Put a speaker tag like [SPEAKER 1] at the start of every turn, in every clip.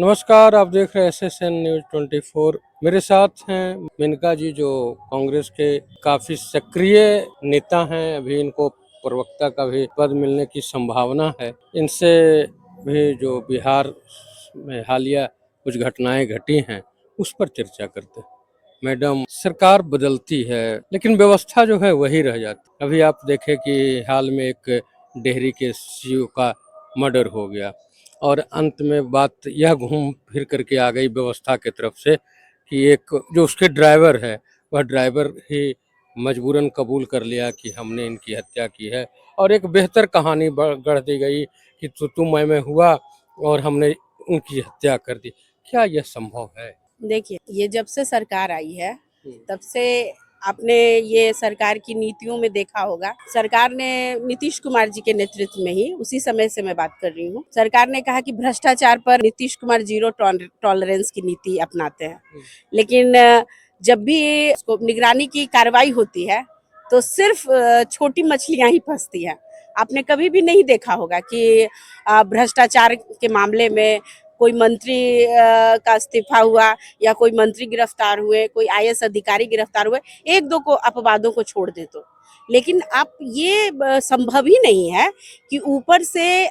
[SPEAKER 1] नमस्कार, आप देख रहे हैं SSN न्यूज 24। मेरे साथ हैं मेनका जी, जो कांग्रेस के काफी सक्रिय नेता हैं। अभी इनको प्रवक्ता का भी पद मिलने की संभावना है। इनसे भी जो बिहार में हालिया कुछ घटनाएं घटी हैं उस पर चर्चा करते हैं। मैडम, सरकार बदलती है लेकिन व्यवस्था जो है वही रह जाती। अभी आप देखें कि हाल में एक डेहरी के CEO का मर्डर हो गया और अंत में बात यह घूम फिर करके आ गई व्यवस्था की तरफ से कि एक जो उसके ड्राइवर है, वह ड्राइवर ही मजबूरन कबूल कर लिया कि हमने इनकी हत्या की है और एक बेहतर कहानी गढ़ दी गई कि तू मैं हुआ और हमने उनकी हत्या कर दी। क्या यह संभव है?
[SPEAKER 2] देखिए, ये जब से सरकार आई है तब से आपने ये सरकार की नीतियों में देखा होगा। सरकार ने नीतीश कुमार जी के नेतृत्व में ही, उसी समय से मैं बात कर रही हूँ, सरकार ने कहा कि भ्रष्टाचार पर नीतीश कुमार जीरो टॉलरेंस की नीति अपनाते हैं। लेकिन जब भी निगरानी की कार्रवाई होती है तो सिर्फ छोटी मछलियां ही फंसती हैं। आपने कभी भी नहीं देखा होगा कि भ्रष्टाचार के मामले में कोई मंत्री का इस्तीफा हुआ या कोई मंत्री गिरफ्तार हुए, कोई IAS अधिकारी गिरफ्तार हुए, एक दो को अपवादों को छोड़ दे तो। लेकिन आप ये संभव ही नहीं है कि ऊपर से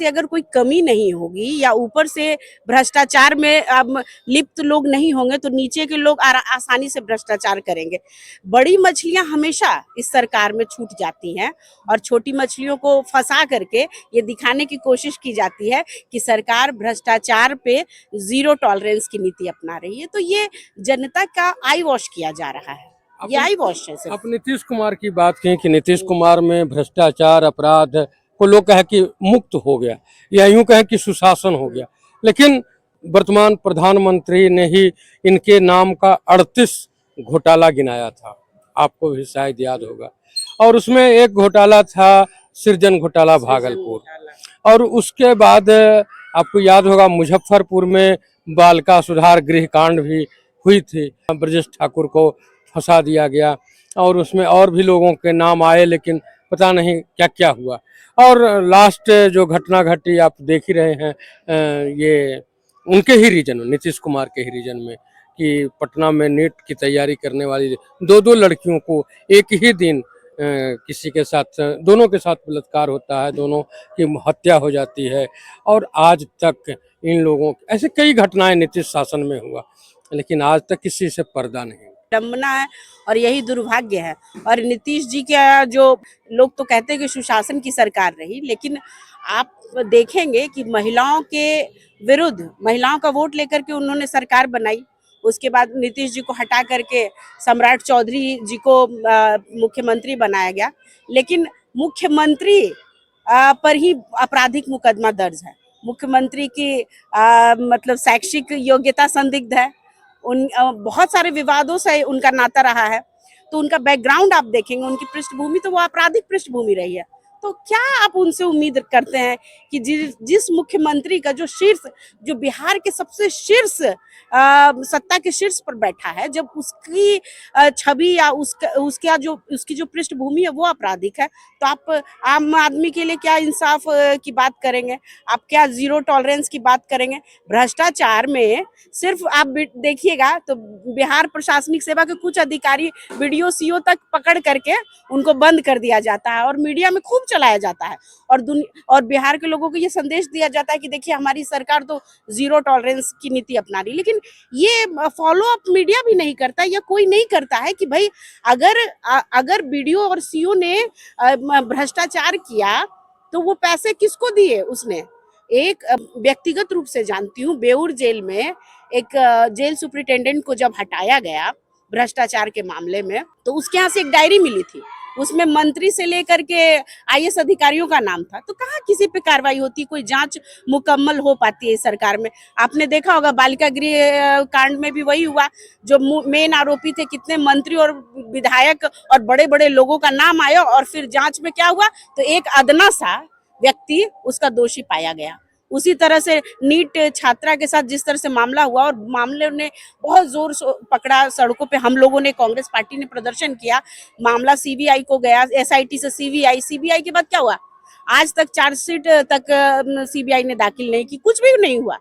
[SPEAKER 2] अगर कोई कमी नहीं होगी या ऊपर से भ्रष्टाचार में लिप्त लोग नहीं होंगे तो नीचे के लोग आसानी से भ्रष्टाचार करेंगे। बड़ी मछलियां हमेशा इस सरकार में छूट जाती हैं और छोटी मछलियों को फंसा करके ये दिखाने की कोशिश की जाती है कि सरकार भ्रष्टाचार पे जीरो टॉलरेंस की नीति अपना रही है। तो ये जनता का आई वॉश किया जा रहा है। ये आई वॉश है सिर्फ।
[SPEAKER 1] आप नीतीश कुमार की बात की कि नीतीश कुमार में भ्रष्टाचार अपराध को लोग कहे कि मुक्त हो गया या यूं कहें कि सुशासन हो गया, लेकिन वर्तमान प्रधानमंत्री ने ही इनके नाम का 38 घोटाला गिनाया था, आपको भी शायद याद होगा। और उसमें एक घोटाला था सृजन घोटाला भागलपुर, और उसके बाद आपको याद होगा मुजफ्फरपुर में बालिका सुधार गृह कांड भी हुई थी। ब्रजेश ठाकुर को फंसा दिया गया और उसमें और भी लोगों के नाम आए, लेकिन पता नहीं क्या क्या हुआ। और लास्ट जो घटना घटी आप देख ही रहे हैं, ये उनके ही रीजन में, नीतीश कुमार के ही रीजन में, कि पटना में नीट की तैयारी करने वाली दो लड़कियों को एक ही दिन किसी के साथ, दोनों के साथ बलात्कार होता है, दोनों की हत्या हो जाती है। और आज तक इन लोगों ऐसे कई घटनाएं नीतीश शासन में हुआ, लेकिन आज तक किसी से पर्दा नहीं।
[SPEAKER 2] विडम्बना है और यही दुर्भाग्य है। और नीतीश जी का जो लोग तो कहते हैं कि सुशासन की सरकार रही, लेकिन आप देखेंगे कि महिलाओं के विरुद्ध, महिलाओं का वोट लेकर के उन्होंने सरकार बनाई। उसके बाद नीतीश जी को हटा करके सम्राट चौधरी जी को मुख्यमंत्री बनाया गया, लेकिन मुख्यमंत्री पर ही आपराधिक मुकदमा दर्ज है। मुख्यमंत्री की मतलब शैक्षिक योग्यता संदिग्ध है। बहुत सारे विवादों से उनका नाता रहा है। तो उनका बैकग्राउंड आप देखेंगे, उनकी पृष्ठभूमि तो वो आपराधिक पृष्ठभूमि रही है। तो क्या आप उनसे उम्मीद करते हैं कि जिस मुख्यमंत्री का जो बिहार के सबसे शीर्ष सत्ता के शीर्ष पर बैठा है, जब उसकी छवि या उसकी जो पृष्ठभूमि है वो आपराधिक है, तो आप आम आदमी के लिए क्या इंसाफ की बात करेंगे? आप क्या जीरो टॉलरेंस की बात करेंगे? भ्रष्टाचार में सिर्फ आप देखिएगा तो बिहार प्रशासनिक सेवा के कुछ अधिकारी वीडियो CO तक पकड़ करके उनको बंद कर दिया जाता है और मीडिया में खूब चलाया जाता है और बिहार के लोगों को ये संदेश दिया जाता है कि देखिए हमारी सरकार तो जीरो टॉलरेंस की नीति अपना रही। लेकिन ये फॉलो अप मीडिया भी नहीं करता या कोई नहीं करता है कि भाई अगर वीडियो और CO ने भ्रष्टाचार किया तो वो पैसे किसको दिए उसने। एक व्यक्तिगत रूप से जानती हूँ, बेऊर जेल में एक जेल सुपरिटेंडेंट को जब हटाया गया भ्रष्टाचार के मामले में, तो उसके यहाँ से एक डायरी मिली थी, उसमें मंत्री से लेकर के IAS अधिकारियों का नाम था। तो कहाँ किसी पे कार्रवाई होती, कोई जांच मुकम्मल हो पाती है इस सरकार में? आपने देखा होगा बालिका गृह कांड में भी वही हुआ, जो मेन आरोपी थे, कितने मंत्री और विधायक और बड़े बड़े लोगों का नाम आया और फिर जांच में क्या हुआ, तो एक अदना सा व्यक्ति उसका दोषी पाया गया। उसी तरह से नीट छात्रा के साथ जिस तरह से मामला हुआ और मामले ने बहुत जोर पकड़ा, सड़कों पे हम लोगों ने, कांग्रेस पार्टी ने प्रदर्शन किया, मामला CBI को गया, SIT से CBI के बाद क्या हुआ, आज तक चार्जशीट तक सीबीआई ने दाखिल नहीं की, कुछ भी नहीं हुआ,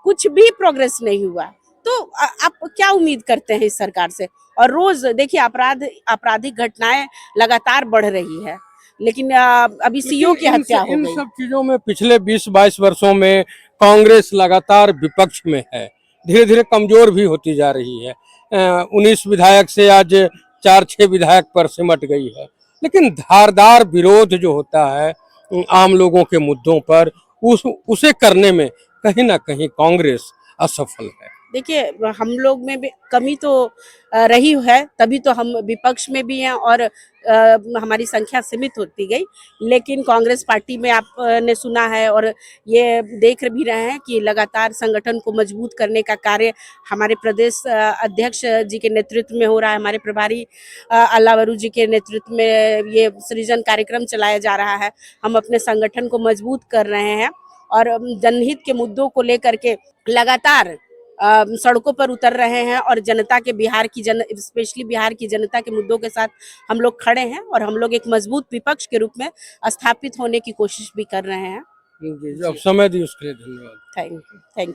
[SPEAKER 2] कुछ भी प्रोग्रेस नहीं हुआ। तो आप क्या उम्मीद करते हैं इस सरकार से? और रोज देखिए आपराधिक घटनाएं लगातार बढ़ रही है, लेकिन अभी सीईओ की हत्या हो
[SPEAKER 1] इन
[SPEAKER 2] गई।
[SPEAKER 1] सब चीजों में पिछले 20-22 वर्षों में कांग्रेस लगातार विपक्ष में है, धीरे धीरे कमजोर भी होती जा रही है। 19 विधायक से आज 4-6 विधायक पर सिमट गई है। लेकिन धारदार विरोध जो होता है आम लोगों के मुद्दों पर, उसे करने में कहीं ना कहीं कांग्रेस असफल है।
[SPEAKER 2] देखिए हम लोग में भी कमी तो रही है, तभी तो हम विपक्ष में भी हैं और हमारी संख्या सीमित होती गई। लेकिन कांग्रेस पार्टी में आपने सुना है और ये देख भी रहे हैं कि लगातार संगठन को मजबूत करने का कार्य हमारे प्रदेश अध्यक्ष जी के नेतृत्व में हो रहा है। हमारे प्रभारी अल्लावरू जी के नेतृत्व में ये सृजन कार्यक्रम चलाया जा रहा है। हम अपने संगठन को मजबूत कर रहे हैं और जनहित के मुद्दों को लेकर के लगातार सड़कों पर उतर रहे हैं और जनता के स्पेशली बिहार की जनता के मुद्दों के साथ हम लोग खड़े हैं और हम लोग एक मजबूत विपक्ष के रूप में स्थापित होने की कोशिश भी कर रहे हैं।
[SPEAKER 1] जी, अब समय दी उसके लिए धन्यवाद।
[SPEAKER 2] Thank you.